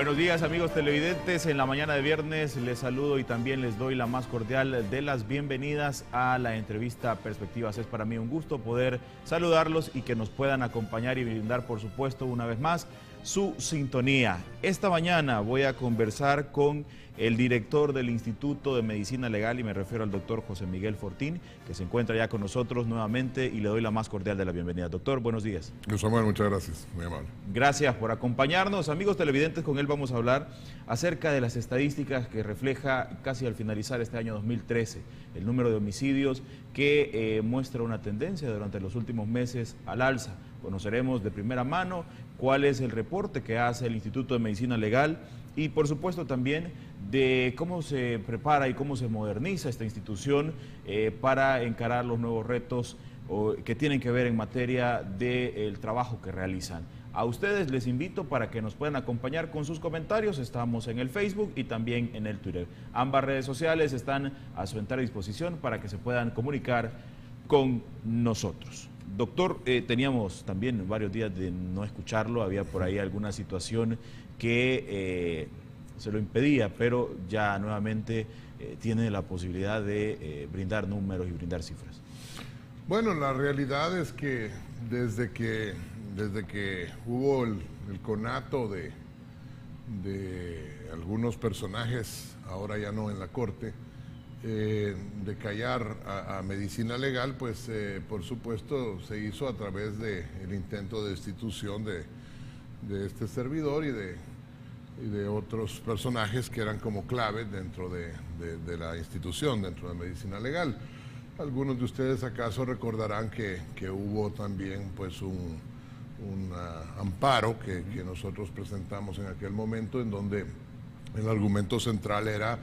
Buenos días, amigos televidentes. En la mañana de viernes les saludo y también les doy la más cordial de las bienvenidas a la entrevista Perspectivas. Es para mí un gusto poder saludarlos y que nos puedan acompañar y brindar, por supuesto, una vez más, su sintonía. Esta mañana voy a conversar con el director del Instituto de Medicina Legal, y me refiero al doctor José Miguel Fortín, que se encuentra ya con nosotros nuevamente, y le doy la más cordial de la bienvenida. Doctor, buenos días. Luis Samuel, muchas gracias, muy amable. Gracias por acompañarnos. Amigos televidentes, con él vamos a hablar acerca de las estadísticas que refleja casi al finalizar este año 2013, el número de homicidios que muestra una tendencia durante los últimos meses al alza. Conoceremos de primera mano cuál es el reporte que hace el Instituto de Medicina Legal y, por supuesto, también de cómo se prepara y cómo se moderniza esta institución para encarar los nuevos retos que tienen que ver en materia del trabajo que realizan. A ustedes les invito para que nos puedan acompañar con sus comentarios. Estamos en el Facebook y también en el Twitter. Ambas redes sociales están a su entera disposición para que se puedan comunicar con nosotros. Doctor, teníamos también varios días de no escucharlo, había por ahí alguna situación que se lo impedía, pero ya nuevamente tiene la posibilidad de brindar números y brindar cifras. Bueno, la realidad es que desde que hubo el conato de algunos personajes, ahora ya no en la Corte, de callar a Medicina Legal, pues por supuesto se hizo a través del intento de destitución de este servidor y de otros personajes que eran como clave dentro de la institución, dentro de Medicina Legal. Algunos de ustedes acaso recordarán que hubo también pues un amparo que nosotros presentamos en aquel momento, en donde el argumento central era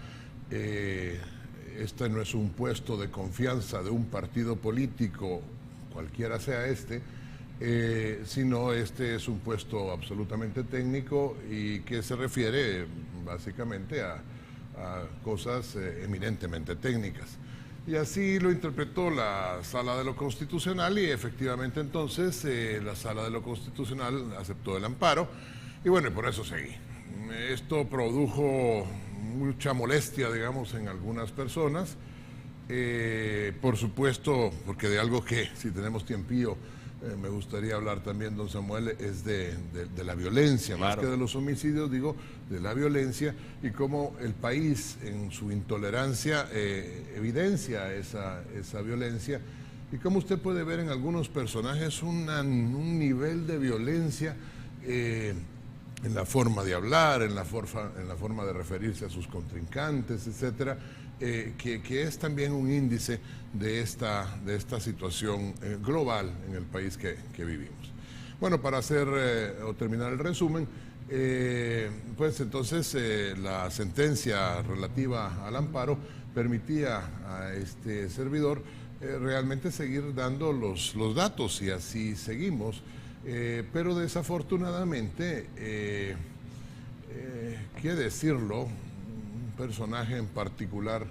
este no es un puesto de confianza de un partido político, cualquiera sea sino este es un puesto absolutamente técnico y que se refiere básicamente a cosas eminentemente técnicas. Y así lo interpretó la Sala de lo Constitucional y efectivamente entonces la Sala de lo Constitucional aceptó el amparo y bueno, y por eso seguí. Esto produjo mucha molestia, digamos, en algunas personas, por supuesto, porque de algo que, si tenemos tiempillo, me gustaría hablar también, don Samuel, es de la violencia, claro. Más que de los homicidios, digo, de la violencia y cómo el país en su intolerancia evidencia esa violencia y cómo usted puede ver en algunos personajes un nivel de violencia en la forma de hablar, en la forma de referirse a sus contrincantes, etcétera, que es también un índice de esta situación global en el país que vivimos. Bueno, para hacer o terminar el resumen, pues entonces la sentencia relativa al amparo permitía a este servidor realmente seguir dando los datos y así seguimos. Pero desafortunadamente, qué decirlo, un personaje en particular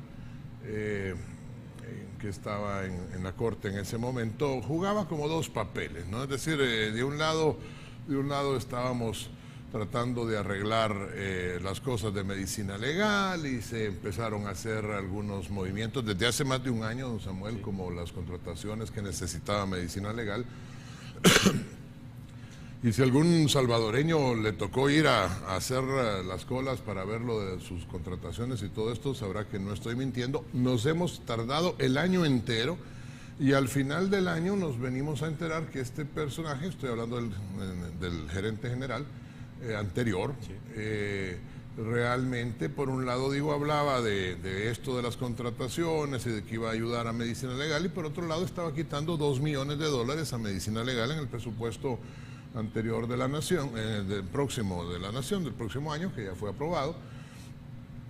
que estaba en la Corte en ese momento jugaba como dos papeles, ¿no? Es decir, de un lado estábamos tratando de arreglar las cosas de Medicina Legal y se empezaron a hacer algunos movimientos desde hace más de un año, don Samuel, sí, como las contrataciones que necesitaba Medicina Legal. Y si algún salvadoreño le tocó ir a hacer las colas para ver lo de sus contrataciones y todo esto, sabrá que no estoy mintiendo. Nos hemos tardado el año entero y al final del año nos venimos a enterar que este personaje, estoy hablando del gerente general anterior, sí, realmente, por un lado, digo, hablaba de esto de las contrataciones y de que iba a ayudar a Medicina Legal y por otro lado estaba quitando $2 millones a Medicina Legal en el presupuesto anterior de la Nación, del próximo año, que ya fue aprobado.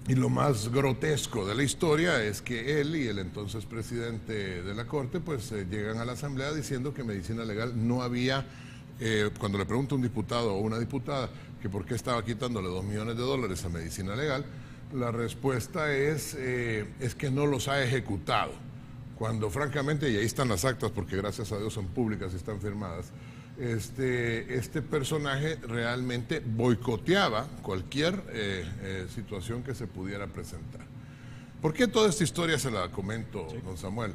Y lo más grotesco de la historia es que él y el entonces presidente de la Corte pues llegan a la Asamblea diciendo que Medicina Legal no había, cuando le pregunta un diputado o una diputada que por qué estaba quitándole $2 millones a Medicina Legal, la respuesta es que no los ha ejecutado. Cuando francamente, y ahí están las actas porque gracias a Dios son públicas y están firmadas, este personaje realmente boicoteaba cualquier situación que se pudiera presentar. ¿Por qué toda esta historia se la comento, don Samuel?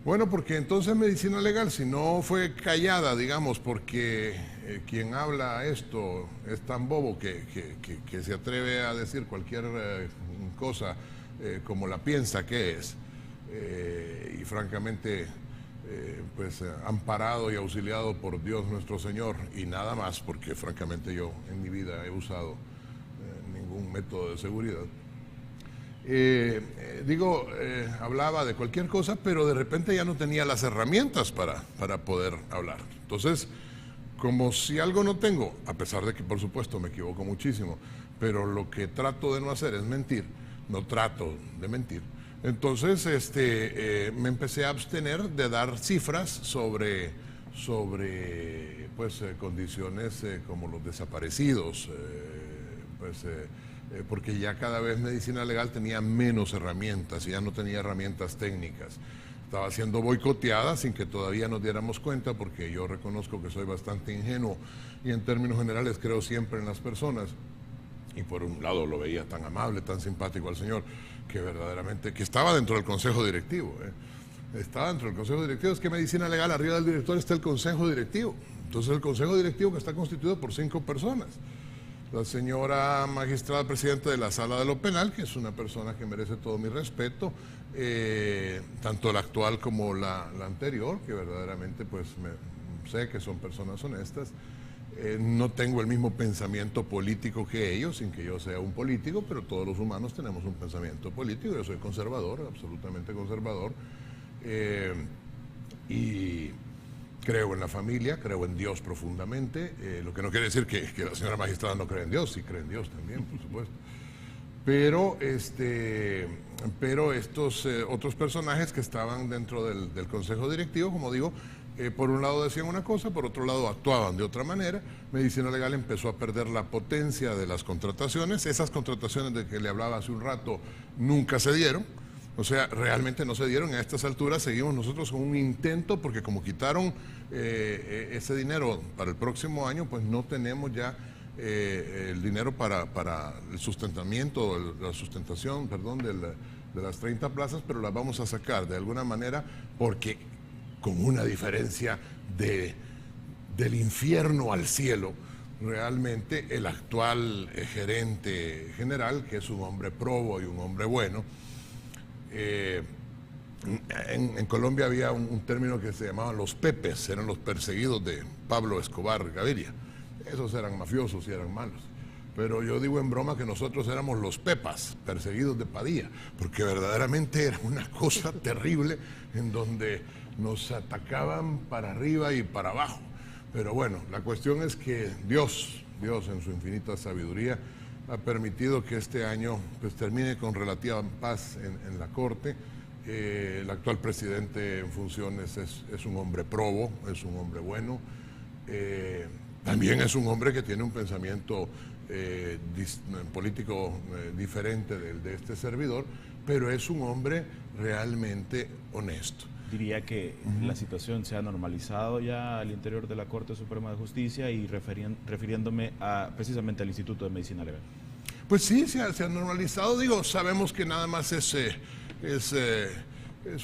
Bueno, porque entonces medicina legal, si no fue callada, digamos, porque quien habla esto es tan bobo que se atreve a decir cualquier cosa como la piensa que es, y francamente, pues amparado y auxiliado por Dios nuestro Señor y nada más, porque francamente yo en mi vida he usado ningún método de seguridad. Hablaba de cualquier cosa, pero de repente ya no tenía las herramientas para poder hablar. Entonces, como si algo no tengo, a pesar de que por supuesto me equivoco muchísimo, pero lo que trato de no hacer es mentir, no trato de mentir. Entonces, me empecé a abstener de dar cifras sobre condiciones como los desaparecidos, porque ya cada vez medicina legal tenía menos herramientas y ya no tenía herramientas técnicas. Estaba siendo boicoteada sin que todavía nos diéramos cuenta, porque yo reconozco que soy bastante ingenuo y en términos generales creo siempre en las personas. Y por un lado lo veía tan amable, tan simpático al señor, que verdaderamente, que estaba dentro del consejo directivo. Estaba dentro del consejo directivo. Es que medicina legal, arriba del director está el consejo directivo. Entonces el consejo directivo, que está constituido por 5 personas. La señora magistrada presidenta de la Sala de lo Penal, que es una persona que merece todo mi respeto, tanto la actual como la anterior, que verdaderamente pues sé que son personas honestas. No tengo el mismo pensamiento político que ellos, sin que yo sea un político, pero todos los humanos tenemos un pensamiento político. Yo soy conservador, absolutamente conservador, y creo en la familia, creo en Dios profundamente, lo que no quiere decir que la señora magistrada no cree en Dios, sí cree en Dios también, por supuesto. Pero estos otros personajes que estaban dentro del consejo directivo, como digo, por un lado decían una cosa, por otro lado actuaban de otra manera. Medicina legal empezó a perder la potencia de las contrataciones. Esas contrataciones de que le hablaba hace un rato nunca se dieron. O sea, realmente no se dieron. A estas alturas seguimos nosotros con un intento, porque como quitaron ese dinero para el próximo año, pues no tenemos ya el dinero para el sustentamiento, la sustentación, perdón, de las 30 plazas, pero las vamos a sacar de alguna manera, porque con una diferencia del infierno al cielo, realmente el actual gerente general, que es un hombre probo y un hombre bueno. En Colombia había un término que se llamaban los pepes, eran los perseguidos de Pablo Escobar Gaviria. Esos eran mafiosos y eran malos. Pero yo digo en broma que nosotros éramos los pepas, perseguidos de Padilla, porque verdaderamente era una cosa terrible en donde nos atacaban para arriba y para abajo. Pero bueno, la cuestión es que Dios en su infinita sabiduría ha permitido que este año pues termine con relativa paz en la Corte. El actual presidente en funciones es un hombre probo, es un hombre bueno. También es un hombre que tiene un pensamiento político diferente del de este servidor, pero es un hombre realmente honesto. Diría que la situación se ha normalizado ya al interior de la Corte Suprema de Justicia, y refiriéndome precisamente al Instituto de Medicina Legal. Pues sí, se ha normalizado. Digo, sabemos que nada más es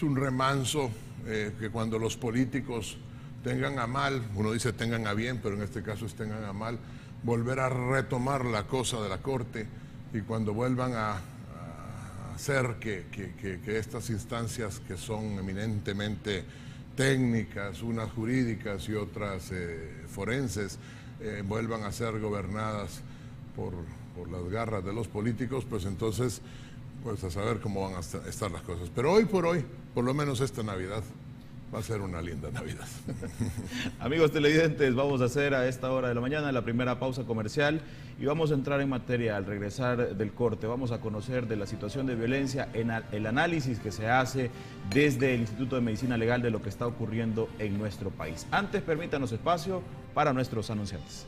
un remanso, que cuando los políticos tengan a mal, uno dice tengan a bien, pero en este caso es tengan a mal, volver a retomar la cosa de la Corte, y cuando vuelvan a hacer que estas instancias, que son eminentemente técnicas, unas jurídicas y otras forenses, vuelvan a ser gobernadas por las garras de los políticos, pues entonces, pues a saber cómo van a estar las cosas. Pero hoy por hoy, por lo menos esta Navidad, va a ser una linda Navidad. Amigos televidentes, vamos a hacer a esta hora de la mañana la primera pausa comercial y vamos a entrar en materia al regresar del corte. Vamos a conocer de la situación de violencia, el análisis que se hace desde el Instituto de Medicina Legal de lo que está ocurriendo en nuestro país. Antes, permítanos espacio para nuestros anunciantes.